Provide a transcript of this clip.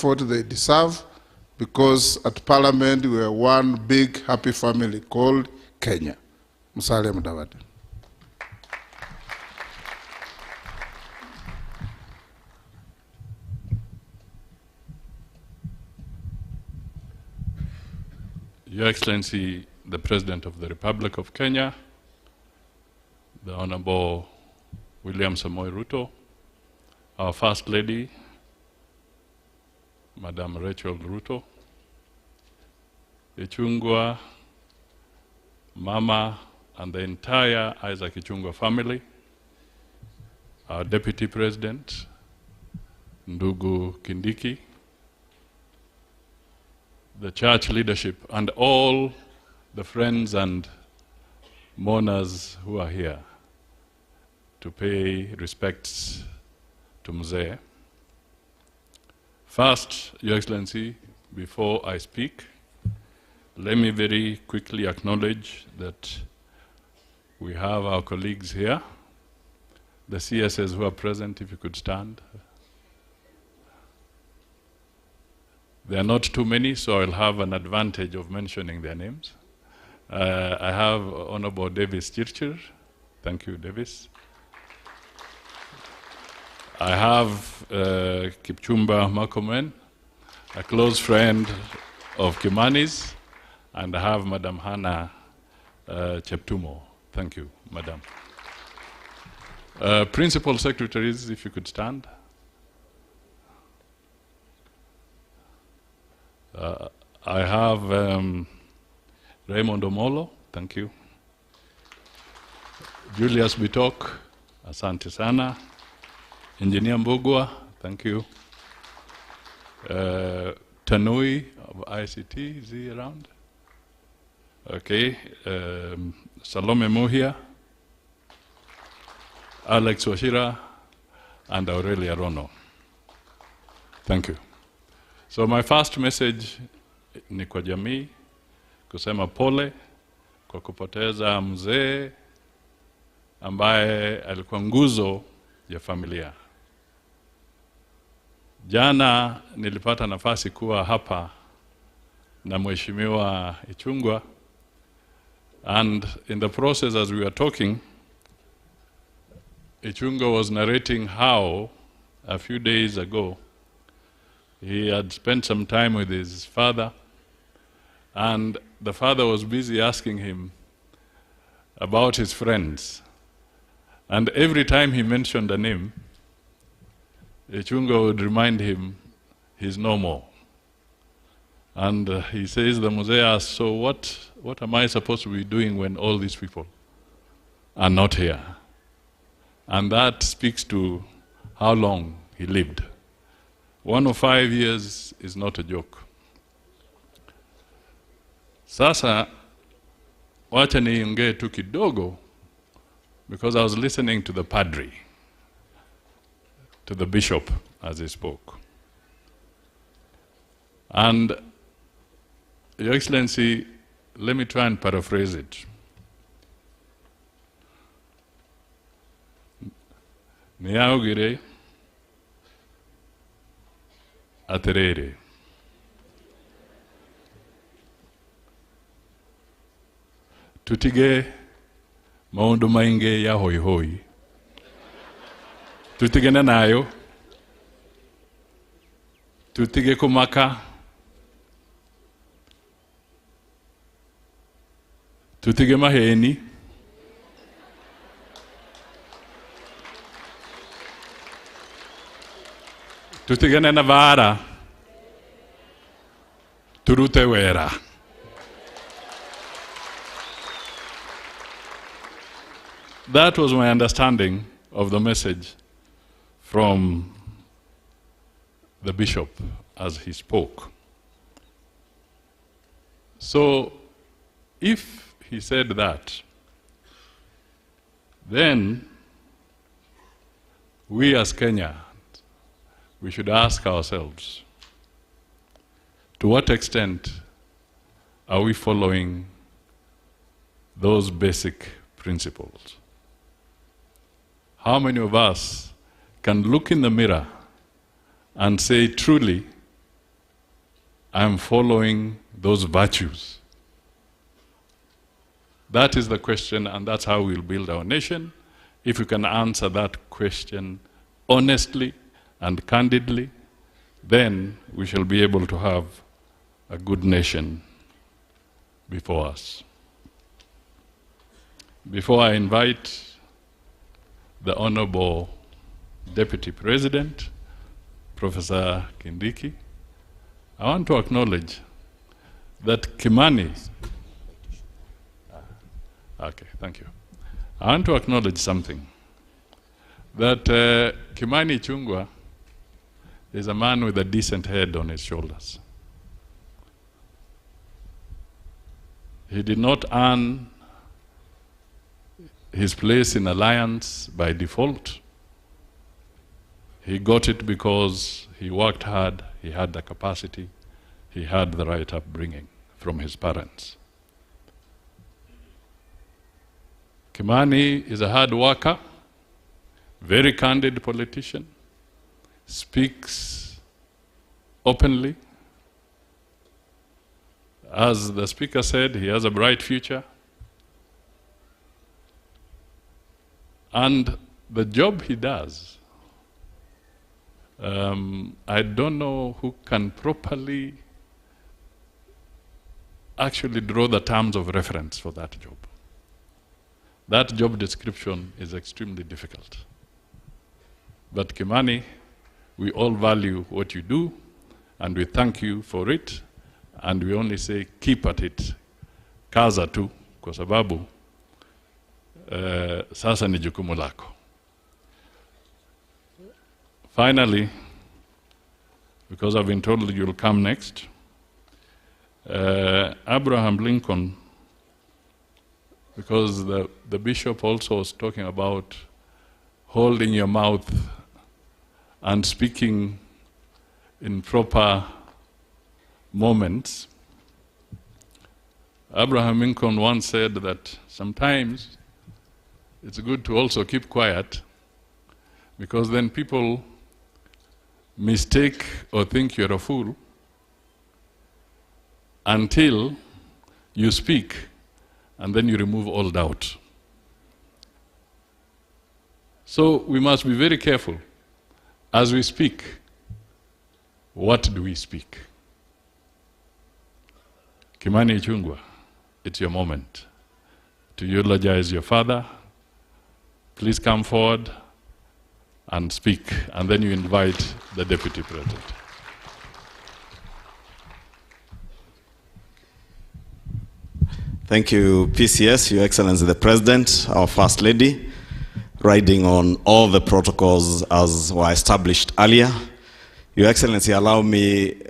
what they deserve, because at Parliament we are one big happy family called Kenya. Musalia Mudavadi. Your Excellency, the President of the Republic of Kenya, the Honorable William Samoei Ruto, our First Lady, Madam Rachel Ruto, Ichung'wa, Mama, and the entire Isaac Ichung'wa family, our Deputy President, Ndugu Kindiki, the church leadership, and all the friends and mourners who are here to pay respects to Mzee. First, Your Excellency, before I speak, let me very quickly acknowledge that we have our colleagues here, the CSs who are present, if you could stand. There are not too many, so I'll have an advantage of mentioning their names. I have Honorable Davis Chirchir. Thank you, Davis. I have Kipchumba Murkomen, a close friend of Kimani's, and I have Madam Hannah Cheptumo. Thank you, Madam. Principal Secretaries, if you could stand. I have Raymond Omolo, thank you. Julius Bitok, asante sana. Engineer Mbugwa, thank you. Tanui of ICT, is he around? Okay. Salome Muhia, Alex Washira, and Aurelia Rono. Thank you. So my first message ni kwa jamii, kusema pole kwa kupoteza mzee ambaye alikuwa nguzo ya familia. Jana nilipata nafasi kuwa hapa na Mheshimiwa Ichung'wa, and in the process as we were talking, Ichung'wa was narrating how a few days ago he had spent some time with his father, and the father was busy asking him about his friends. And every time he mentioned a name, Ichung'wa would remind him he's no more. And he says, the Mzee asked, so what am I supposed to be doing when all these people are not here? And that speaks to how long he lived. 105 years is not a joke. Sasa, wacha niongee tu kidogo, because I was listening to the padre, to the bishop as he spoke. And, Your Excellency, let me try and paraphrase it. Niyaugire aterere. Tutige maundu mainge ya hoi hoi. Tutige na nayo. Tutige kumaka. Tutige maheni. Tutige na navara. Turute wera. That was my understanding of the message from the bishop as he spoke. So, if he said that, then we as Kenya, we should ask ourselves, to what extent are we following those basic principles? How many of us can look in the mirror and say truly I'm following those virtues? That is the question, and that's how we'll build our nation. If you can answer that question honestly and candidly, then we shall be able to have a good nation before us. Before I invite the Honorable Deputy President, Professor Kindiki, I want to acknowledge that Kimani, okay, thank you. I want to acknowledge something, that Kimani Ichung'wa is a man with a decent head on his shoulders. He did not earn his place in alliance by default. He got it because he worked hard, he had the capacity, he had the right upbringing from his parents. Kimani is a hard worker, very candid politician, speaks openly. As the speaker said, he has a bright future. And the job he does, I don't know who can properly actually draw the terms of reference for that job. That job description is extremely difficult. But Kimani, we all value what you do, and we thank you for it, and we only say keep at it. Kaza tu, kwa sababu sasa ni jukumu lako. Finally, because I've been told you'll come next, Abraham Lincoln, because the bishop also was talking about holding your mouth and speaking in proper moments. Abraham Lincoln once said that sometimes it's good to also keep quiet, because then people mistake or think you're a fool until you speak, and then you remove all doubt. So we must be very careful as we speak. What do we speak? Kimani Ichung'wa, it's your moment to eulogize your father. Please come forward and speak, and then you invite the Deputy President. Thank you, PCS, Your Excellency the President, our First Lady, riding on all the protocols as were established earlier. Your Excellency, allow me